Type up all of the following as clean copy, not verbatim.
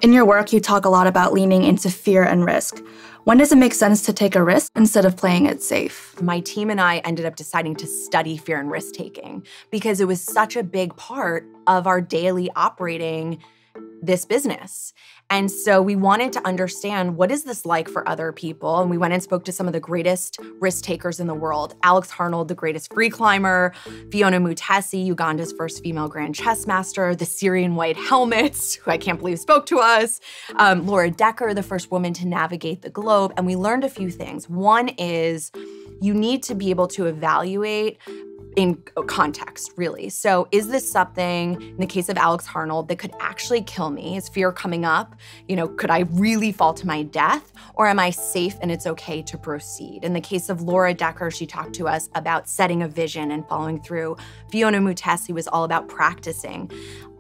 In your work, you talk a lot about leaning into fear and risk. When does it make sense to take a risk instead of playing it safe? My team and I ended up deciding to study fear and risk-taking because it was such a big part of our daily operating this business. And so we wanted to understand, what is this like for other people? And we went and spoke to some of the greatest risk takers in the world. Alex Honnold, the greatest free climber, Fiona Mutesi, Uganda's first female grand chess master, the Syrian white helmets, who I can't believe spoke to us, Laura Decker, the first woman to navigate the globe. And we learned a few things. One is you need to be able to evaluate in context, really. So is this something, in the case of Alex Honnold, that could actually kill me? Is fear coming up? You know, could I really fall to my death? Or am I safe and it's okay to proceed? In the case of Laura Decker, she talked to us about setting a vision and following through. Fiona Mutesi was all about practicing.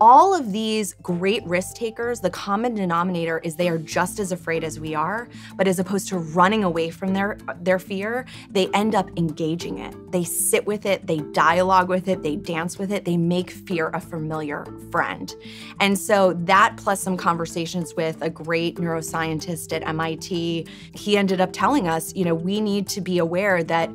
All of these great risk takers, the common denominator is they are just as afraid as we are, but as opposed to running away from their fear, they end up engaging it. They sit with it, they dialogue with it, they dance with it, they make fear a familiar friend. And so that, plus some conversations with a great neuroscientist at MIT, he ended up telling us, you know, we need to be aware that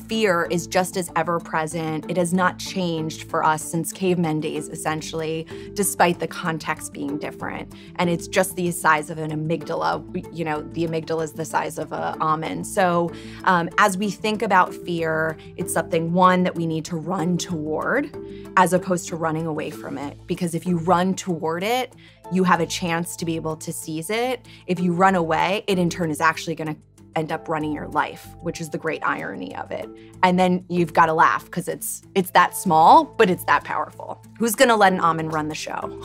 fear is just as ever present. It has not changed for us since cavemen days, essentially, despite the context being different. And it's just the size of an amygdala. You know, the amygdala is the size of an almond. So as we think about fear, it's something, one, that we need to run toward as opposed to running away from it. Because if you run toward it, you have a chance to be able to seize it. If you run away, it in turn is actually going to end up running your life, which is the great irony of it. And then you've got to laugh because it's that small, but it's that powerful. Who's gonna let an almond run the show?